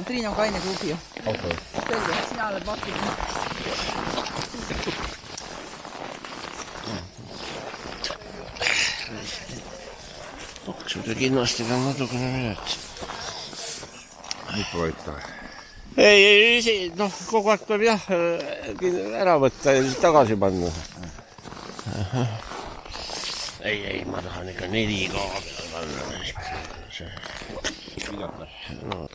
Triin on kaine klubi ju. Okay. Selge, sina oled vastunud. Paksude kinnastega on natukene minet. Mis võita? Ei, kogu aeg peab jah ära võtta ja siis tagasi panna. Ei, ma tahan ikka 4K peale panna. No.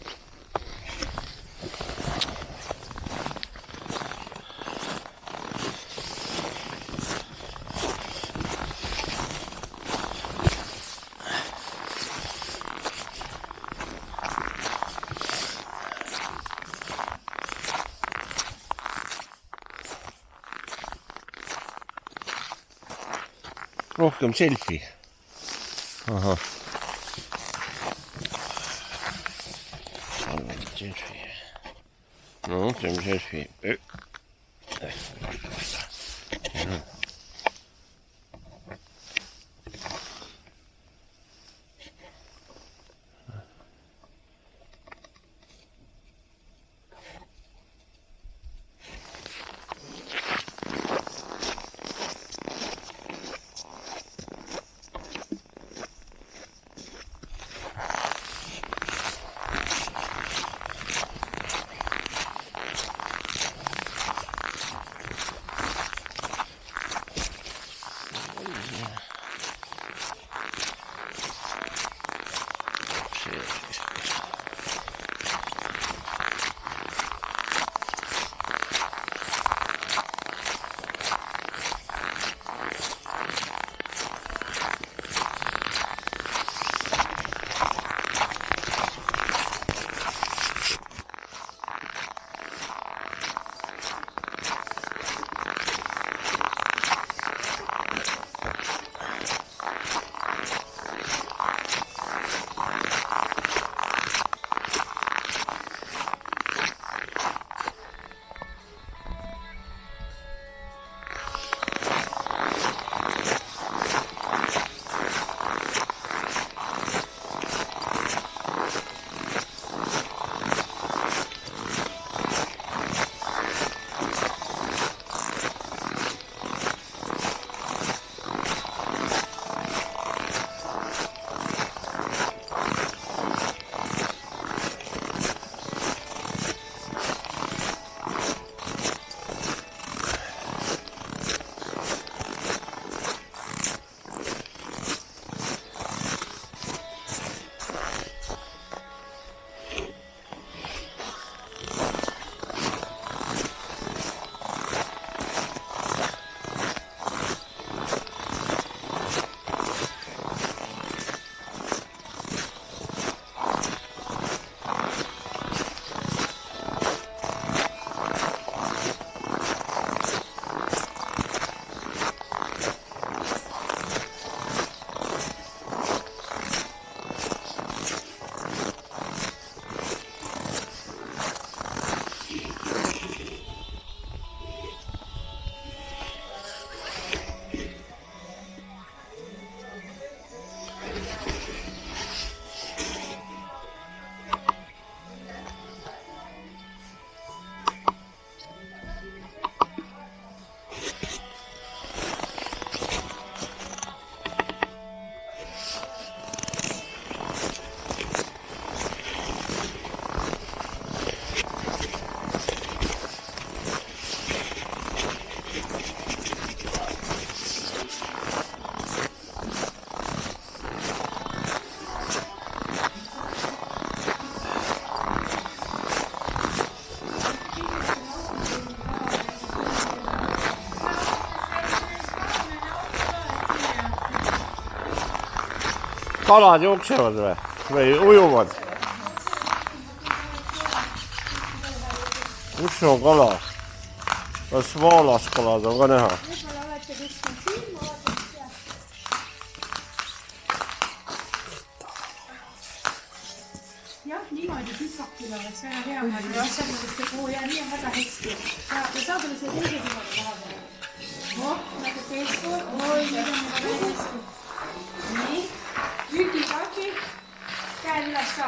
Rohkem selfie. Ahah. Selfie. No, teeme selfie. Kalad jooksevad või ujuvad? Kus on kala? Kas vaalaskalad on ka näha? Jah, niimoodi pisakil oleks väga hea. Sellepärast, et jää nii on väga hästi. Ja saab olla see teise niimoodi taha peale. Nagu teispool. Oi, nüüd on väga hästi. Nii. Üldikaki. Käed üles ka.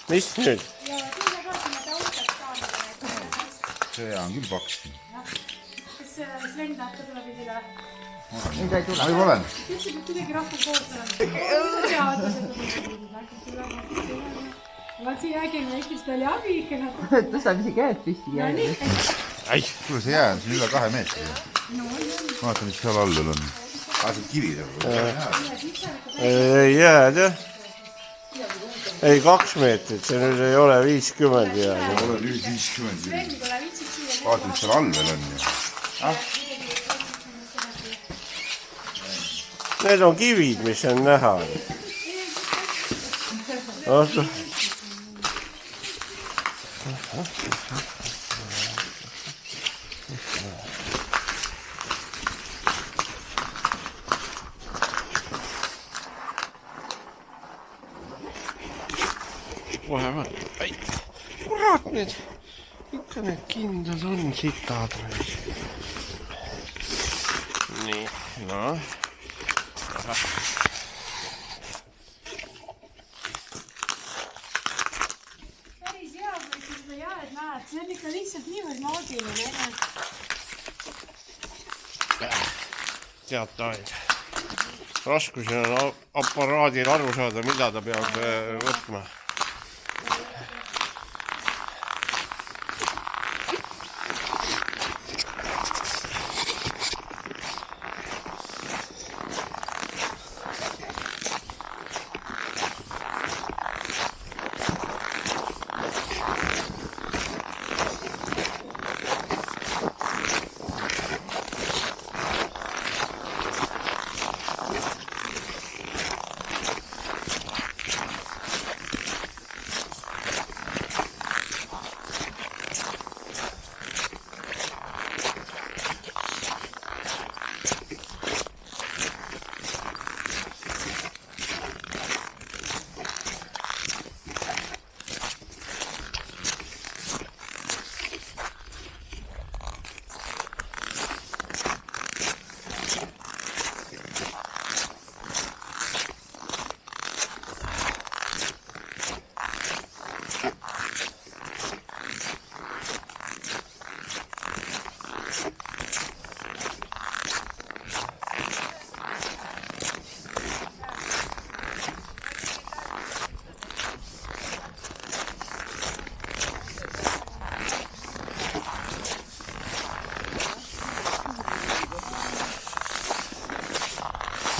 Mis nüüd? Ja sinna ka sinna taustaks saamine. See on küll paks. Kas Sven tahab ka tulla pildile? Ei, ta ei tule. Ma juba olen. Ütleb, et kuidagi rohkem koos olema. Ma siin räägin, Eestist oli abi ikka natuke. Tõstab isi käed püsti. No nii. Ai! Kuule, see jää on siin üle 2 meetri. Ma vaatan, mis seal all on. See kivid on. Ei jääd, jah? Ei, 2 meetrit, see nüüd ei ole 50 jääd. Ole nüüd 50. Sven, kui viitsid siia. Vaata, mis seal all veel on ju. Need on kivid, mis on näha. Oota. Kohe vaata. Ai, kurat need. Ikka need kindlad on sitad. Nii, no. Päris hea, kui sa seda jääd näed. See on ikka lihtsalt niivõrd maagiline. Teataid. Raskusi on aparaadil aru saada, mida ta peab võtma.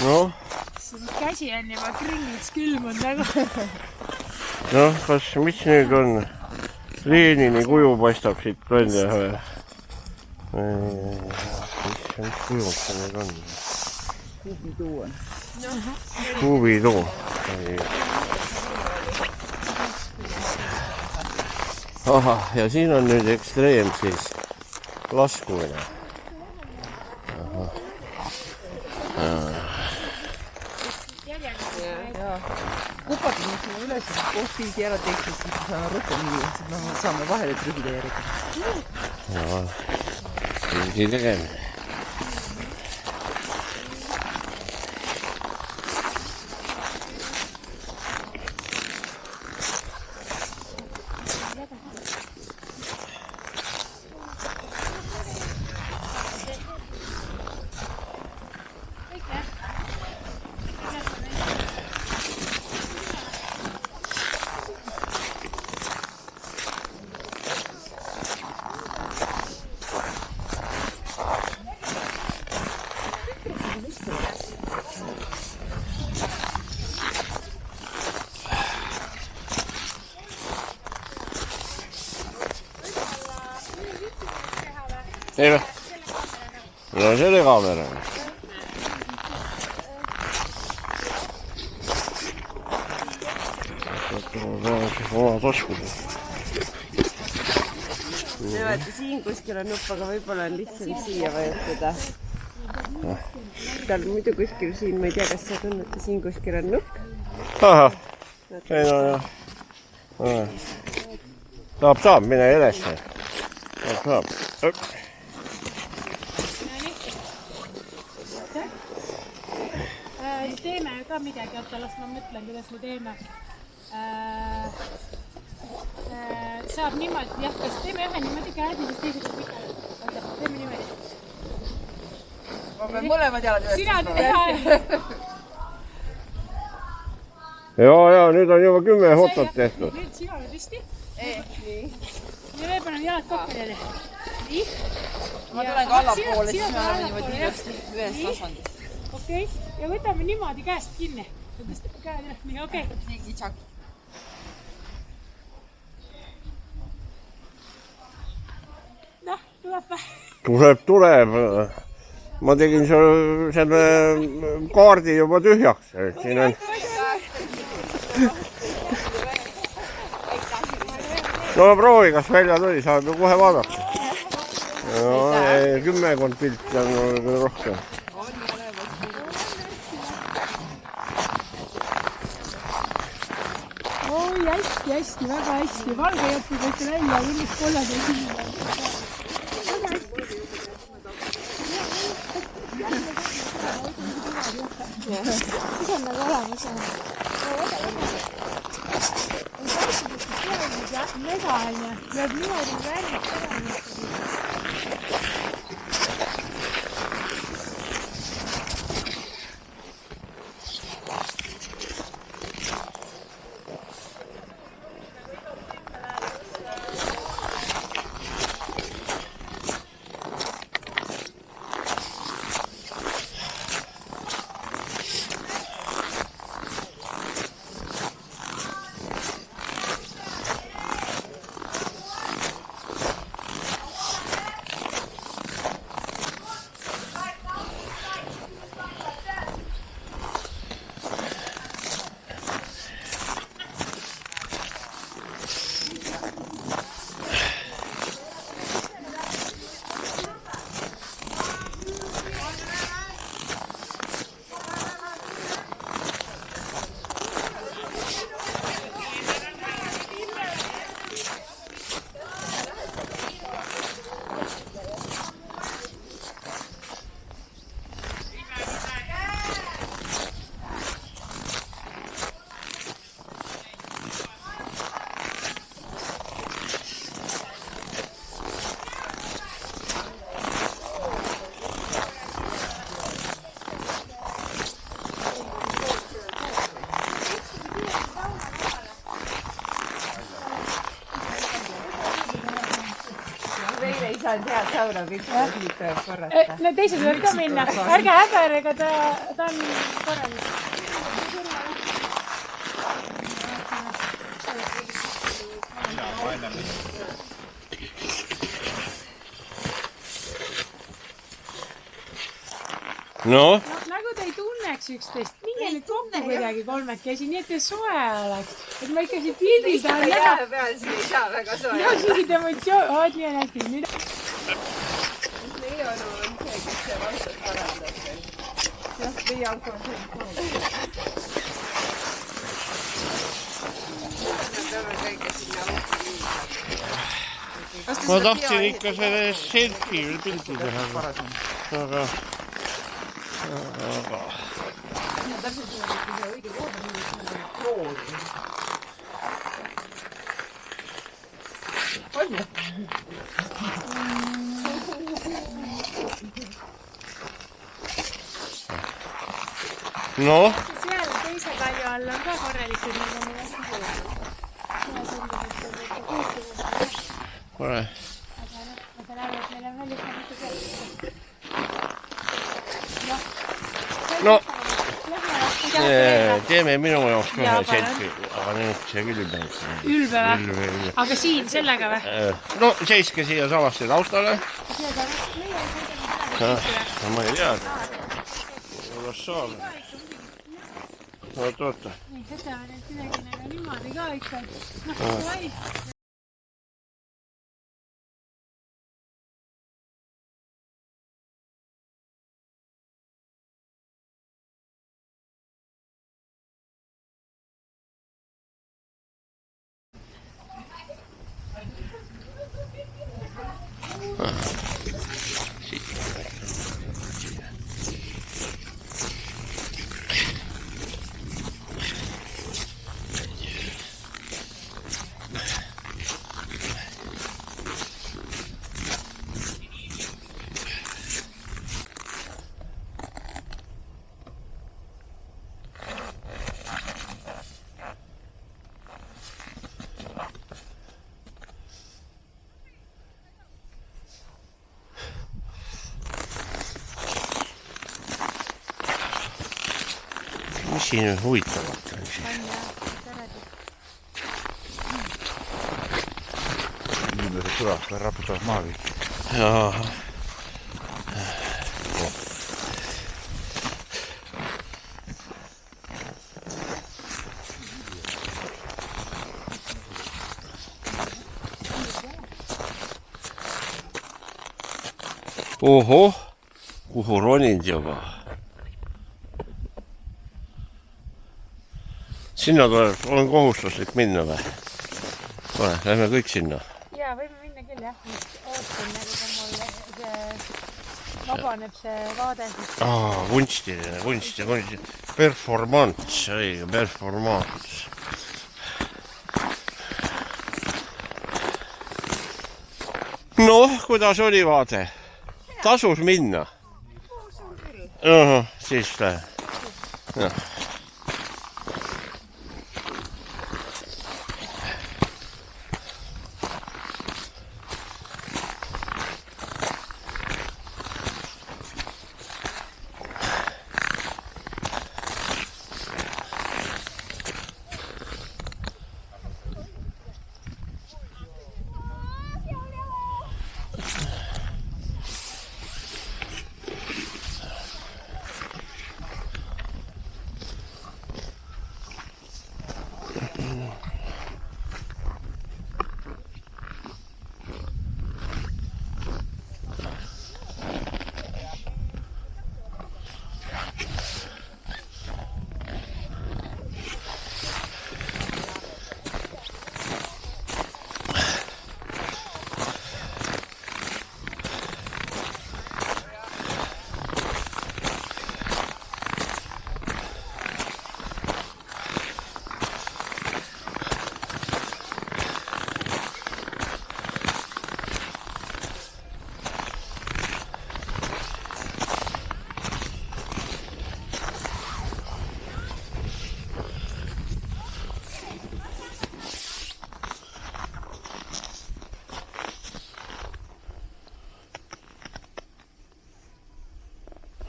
No, käsi on juba grilliks külmunud nagu. noh, mis nüüd on? Lenini kuju paistab siit välja või? Mis kujud see nüüd on? Kuubituu on. Kuubituu. Ahah, ja siin on nüüd ekstreem siis laskumine. Kupatud nüüd sinna üles, koos pildi ära teeksid, siis me saame rohkem viia, siis me saame vahele trügida järgi. Jaa, pildi tegemine. Ei või? No selle kaameraga. Oma taskuda. Te olete siin kuskil on nupp, aga võib-olla on lihtsam siia vajutada. Tal muidu kuskil siin, ma ei tea, kas sa tunnete, siin kuskil on nupp. Ahah. Ei no jah. Saab, mine ülesse. Saab. Teeme ka midagi, oota, las ma mõtlen, kuidas me teeme. saab niimoodi, jah, kas teeme ühe niimoodi käed ja siis teised on pikad. Teeme niimoodi. Ma pean mõlemad jalad üles. Sina teha. Ja nüüd on juba 10 fotot tehtud. Nüüd sina oled risti. Nii. Ja veel paneme jalad kokku jälle. Nii. Ma tulen ka allapoole, siis me oleme niimoodi ilusti ühes tasandis. Okei. Ja võtame niimoodi käest kinni. Tõstame käed üles. Nii, okei. Tšaki. Noh, tuleb või? Tuleb. Ma tegin selle kaardi juba tühjaks. Siin on... No proovi, kas välja tuli, saab ju kohe vaadata. 10 pilti on rohkem. Oi, hästi, väga hästi. Valge jätku võite välja, õnneks kollad ei sinna. Siis on nagu olemas. Mega on ju. Lööb niimoodi värvist ära. Head sauna pilti siit tuleb korrata. No teised võivad ka minna. Ärge häberega, ta on korralik. No? Nagu te ei tunneks üksteist. Minge nüüd kokku kuidagi kolmekesi, nii et te soe oleks. Et ma ikka siin pildil tahan näha. Peal siin ei saa väga soe. No mingid emotsioon. Oot, nii on hästi. Nüüd... Leon on see, kes see vastas parandab. Jah, meie alkohol on see. Me peame kõige sinna uhki viima. Ma tahtsin ikka selle selfie pilti teha. Aga... Täpselt see õige kood on proodi. On ju? No? Seal teise kalju all on ka korralikud, nagu me hästi kuuleme. Kore. Aga ma saan aru, et meil on veel ikka mitu pealt. No, teeme minu jaoks kohe selfie, aga nüüd see küll päris. Ülbe või? Aga siin sellega või? No seiske siia samasse taustale. Ma ei tea. Kuidas saab? Oota. Nii, võtame nüüd midagi nagu niimoodi ka ikka. Noh, vai. mis siin huvitavat on siis? Inimesed tulevad, raputavad maa kõik. Jaa. Oho, kuhu ronind juba? Sinna tuleb, on kohustuslik minna või? Ole, lähme kõik sinna. Jaa, võime minna küll jah. Ootan, kui mul see vabaneb see vaade. Kunstiline. Performants, õige, performants. Noh, kuidas oli vaade? Tasus minna? Siis lähe.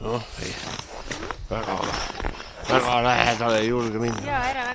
Noh, ei. Väga lähedale ei julge minna. Jaa, ära